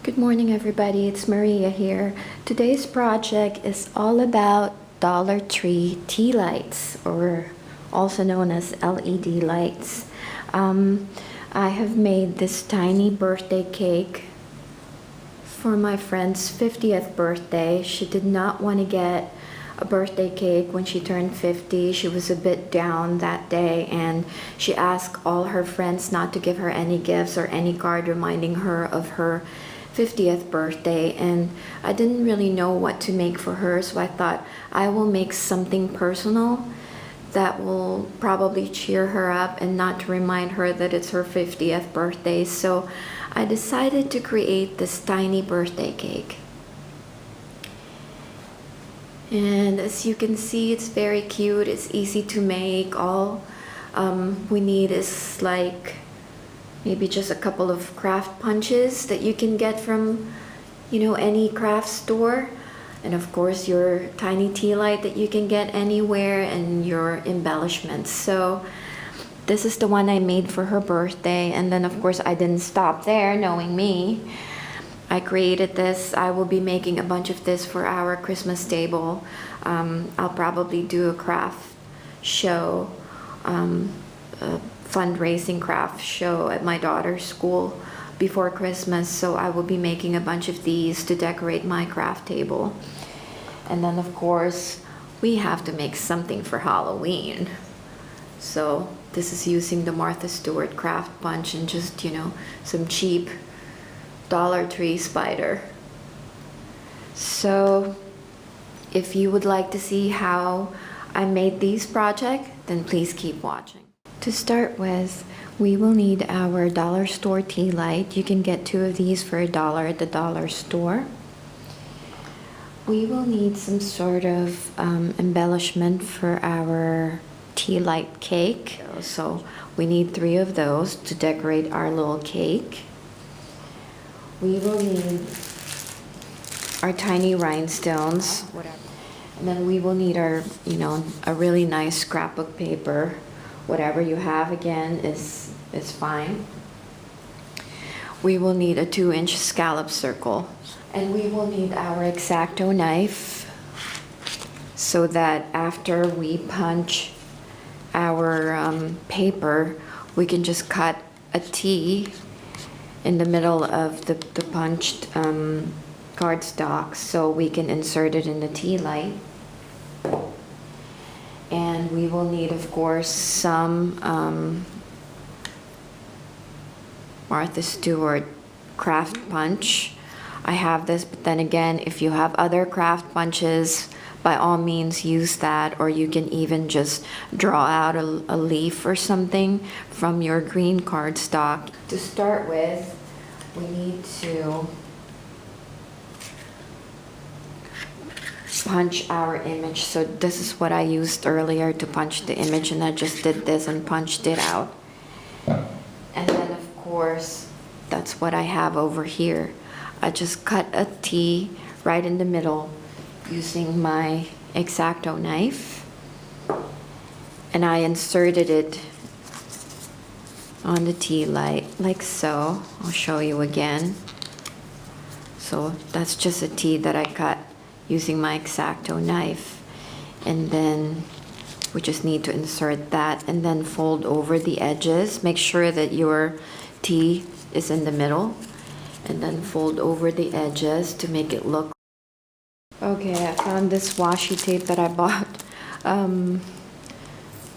Good morning everybody, it's Maria here. Today's project is all about Dollar Tree tea lights, or also known as LED lights. I have made this tiny birthday cake for my friend's 50th birthday. She did not want to get a birthday cake when she turned 50. She was a bit down that day and she asked all her friends not to give her any gifts or any card reminding her of her 50th birthday, and I didn't really know what to make for her, so I thought I will make something personal that will probably cheer her up and not to remind her that it's her 50th birthday. So I decided to create this tiny birthday cake. And as you can see, it's very cute, it's easy to make. All we need is like maybe just a couple of craft punches that you can get from, any craft store. And of course your tiny tea light that you can get anywhere, and your embellishments. So this is the one I made for her birthday. And then of course I didn't stop there, knowing me. I created this. I will be making a bunch of this for our Christmas table. I'll probably do a craft show, fundraising craft show at my daughter's school before Christmas, so I will be making a bunch of these to decorate my craft table. And then of course we have to make something for Halloween, so this is using the Martha Stewart craft punch and just some cheap Dollar Tree spider. So if you would like to see how I made these projects, then please keep watching. To start with, we will need our dollar store tea light. You can get 2 of these for $1 at the dollar store. We will need some sort of embellishment for our tea light cake. So we need 3 of those to decorate our little cake. We will need our tiny rhinestones. And then we will need our, a really nice scrapbook paper. Whatever you have, again, is fine. We will need a 2-inch scallop circle. And we will need our X-Acto knife, so that after we punch our paper, we can just cut a T in the middle of the punched cardstock, so we can insert it in the tea light. And we will need, of course, some Martha Stewart craft punch. I have this, but then again, if you have other craft punches, by all means use that, or you can even just draw out a leaf or something from your green cardstock. To start with, we need to punch our image. So this is what I used earlier to punch the image, and I just did this and punched it out. And then of course that's what I have over here. I just cut a T right in the middle using my X-Acto knife, and I inserted it on the tea light like so. I'll show you again. So that's just a T that I cut using my X-Acto knife, and then we just need to insert that and then fold over the edges. Make sure that your T is in the middle, and then fold over the edges to make it look. Okay, I found this washi tape that I bought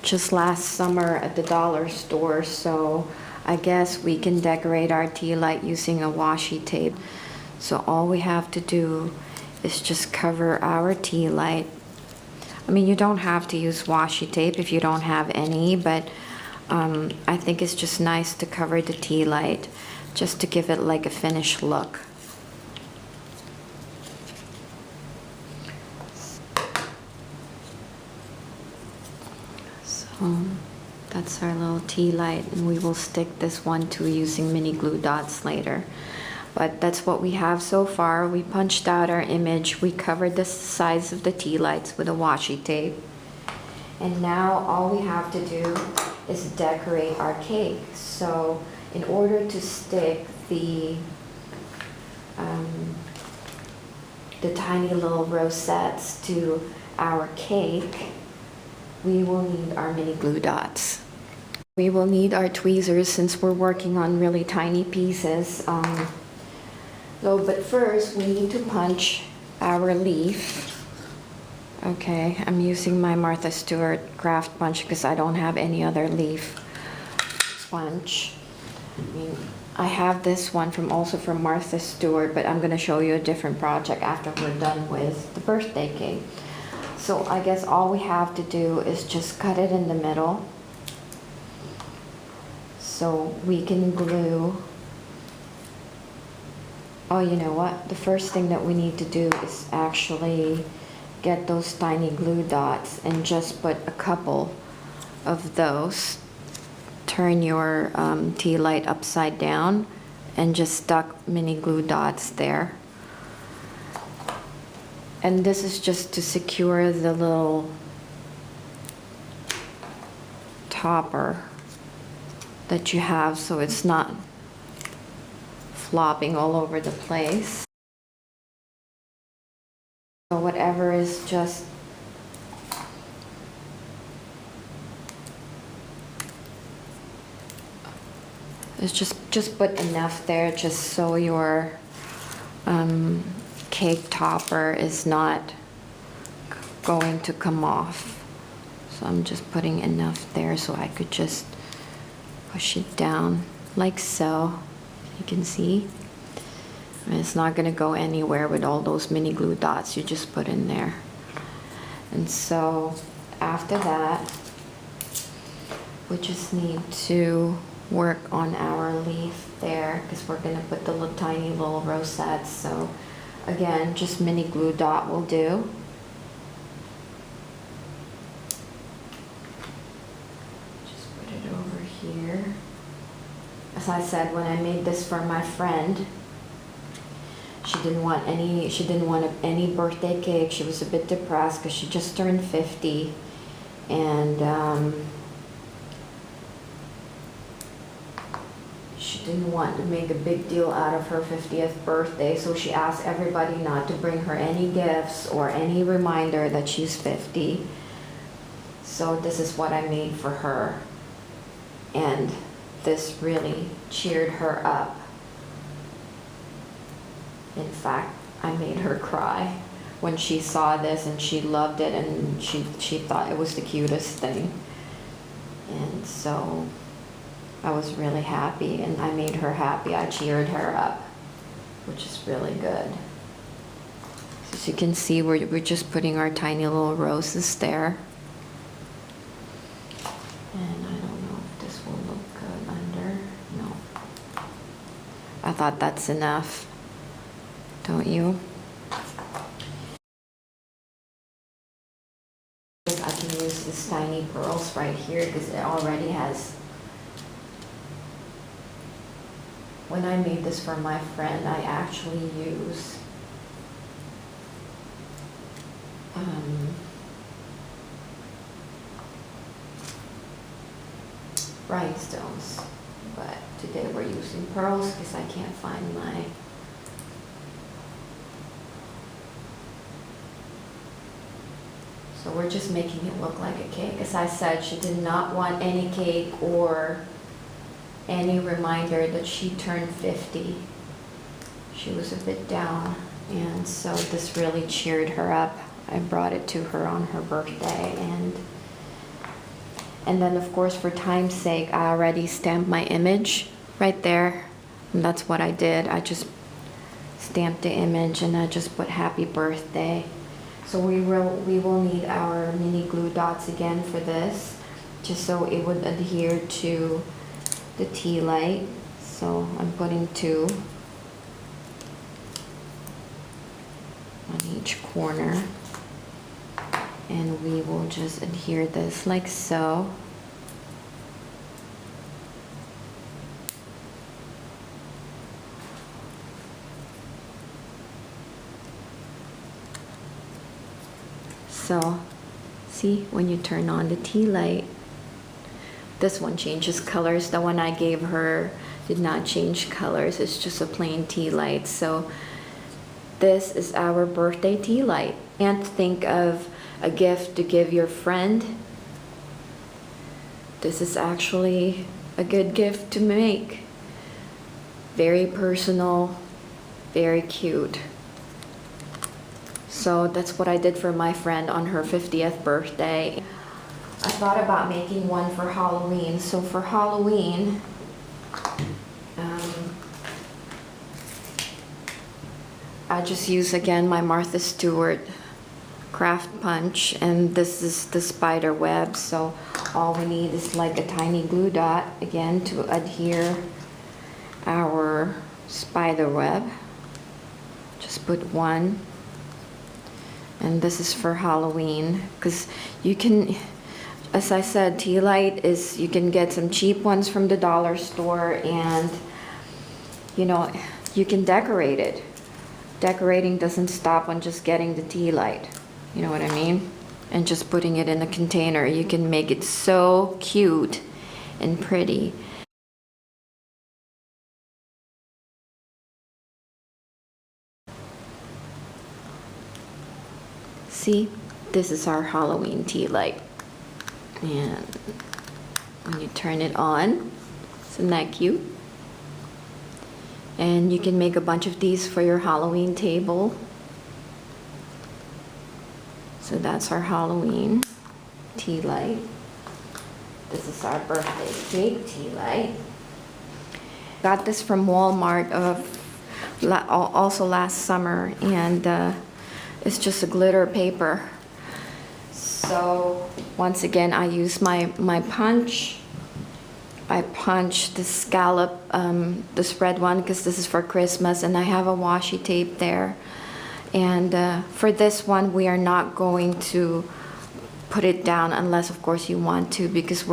just last summer at the dollar store, so I guess we can decorate our tea light using a washi tape. So all we have to do is just cover our tea light. I mean, you don't have to use washi tape if you don't have any, but I think it's just nice to cover the tea light just to give it like a finished look. So that's our little tea light, and we will stick this one too using mini glue dots later. But that's what we have so far. We punched out our image. We covered the sides of the tea lights with a washi tape. And now all we have to do is decorate our cake. So in order to stick the the tiny little rosettes to our cake, we will need our mini glue dots. We will need our tweezers since we're working on really tiny pieces. But first we need to punch our leaf. Okay, I'm using my Martha Stewart craft punch because I don't have any other leaf punch. I have this one also from Martha Stewart, but I'm going to show you a different project after we're done with the birthday cake. So I guess all we have to do is just cut it in the middle so we can glue. Oh, you know what? The first thing that we need to do is actually get those tiny glue dots and just put a couple of those. Turn your tea light upside down and just stuck mini glue dots there. And this is just to secure the little topper that you have so it's not flopping all over the place. So whatever is just just put enough there just so your cake topper is not going to come off. So I'm just putting enough there so I could just push it down like so. You can see. And it's not going to go anywhere with all those mini glue dots you just put in there. And so after that, we just need to work on our leaf there because we're going to put the little, tiny little rosettes. So again, just mini glue dot will do. Just put it over here. As I said, when I made this for my friend, she didn't want any birthday cake. She was a bit depressed because she just turned 50, and she didn't want to make a big deal out of her 50th birthday, so she asked everybody not to bring her any gifts or any reminder that she's 50. So this is what I made for her, and this really cheered her up. In fact, I made her cry when she saw this, and she loved it, and she thought it was the cutest thing. And so I was really happy, and I made her happy. I cheered her up, which is really good. So as you can see, we're just putting our tiny little roses there. And I don't know if this will look good under. No. I thought that's enough. Don't you? I can use this tiny pearls right here because it already has. When I made this for my friend, I actually used rhinestones, but today we're using pearls because I can't find my. So we're just making it look like a cake. As I said, she did not want any cake or any reminder that she turned 50. She was a bit down, and so this really cheered her up. I brought it to her on her birthday, and then of course for time's sake, I already stamped my image right there, and that's what I did. I just stamped the image and I just put happy birthday. So we will need our mini glue dots again for this, just so it would adhere to the tea light. So I'm putting 2 on each corner, and we will just adhere this like so. So, see, when you turn on the tea light, this one changes colors. The one I gave her did not change colors. It's just a plain tea light. So this is our birthday tea light. And think of a gift to give your friend. This is actually a good gift to make. Very personal, very cute. So that's what I did for my friend on her 50th birthday. I thought about making one for Halloween. So for Halloween, I just use again my Martha Stewart craft punch, and this is the spider web. So all we need is like a tiny glue dot again to adhere our spider web. Just put one, and this is for Halloween, because you can, as I said, tea light is, you can get some cheap ones from the dollar store, and you know, you can decorate it. Decorating doesn't stop on just getting the tea light, you know what I mean? And just putting it in a container, you can make it so cute and pretty. See, this is our Halloween tea light. And when you turn it on, isn't that cute? And you can make a bunch of these for your Halloween table. So that's our Halloween tea light. This is our birthday cake tea light. Got this from Walmart also last summer, and it's just a glitter paper. So once again, I use my punch. I punch the scallop, this red one, because this is for Christmas, and I have a washi tape there. And for this one, we are not going to put it down unless, of course, you want to, because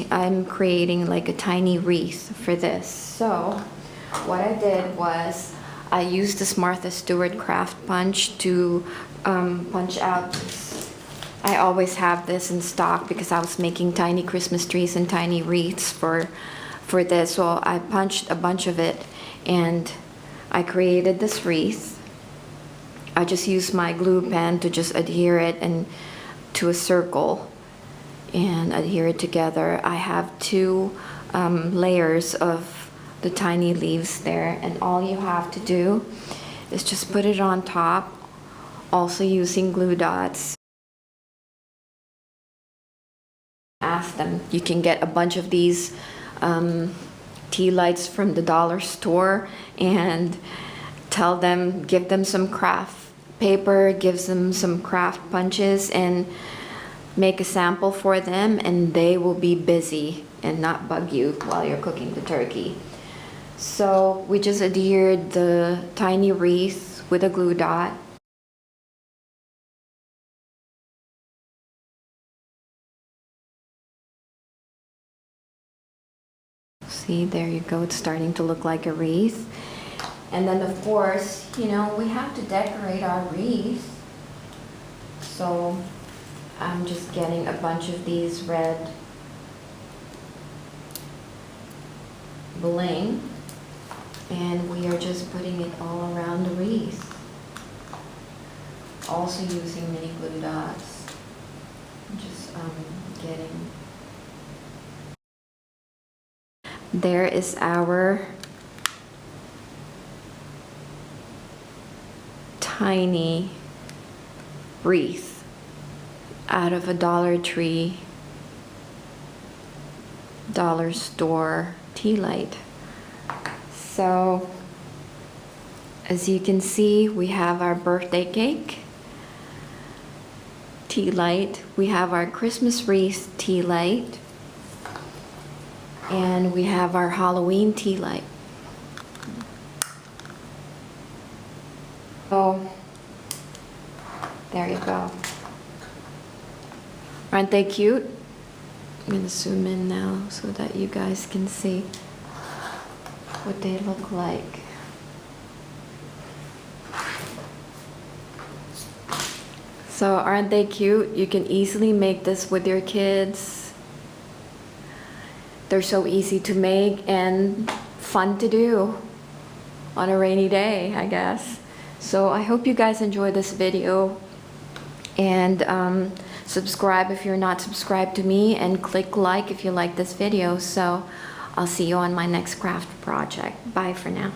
I'm creating like a tiny wreath for this. So what I did was I used this Martha Stewart craft punch to punch out this. I always have this in stock because I was making tiny Christmas trees and tiny wreaths for this. So I punched a bunch of it and I created this wreath. I just used my glue pen to just adhere it and to a circle and adhere it together. I have two layers of the tiny leaves there, and all you have to do is just put it on top, also using glue dots. Ask them. You can get a bunch of these tea lights from the dollar store and tell them, give them some craft paper, give them some craft punches, and make a sample for them, and they will be busy and not bug you while you're cooking the turkey. So we just adhered the tiny wreath with a glue dot. See, there you go, it's starting to look like a wreath. And then of course, you know, we have to decorate our wreath. So I'm just getting a bunch of these red bling, and we are just putting it all around the wreath. Also using mini glue dots. Just getting. There is our tiny wreath out of a Dollar Tree, dollar store tea light. So as you can see, we have our birthday cake tea light, we have our Christmas wreath tea light, and we have our Halloween tea light. So there you go. Aren't they cute? I'm gonna zoom in now so that you guys can see what they look like. So aren't they cute? You can easily make this with your kids. They're so easy to make and fun to do on a rainy day, I guess. So I hope you guys enjoy this video, and subscribe if you're not subscribed to me, and click like if you like this video. So I'll see you on my next craft project. Bye for now.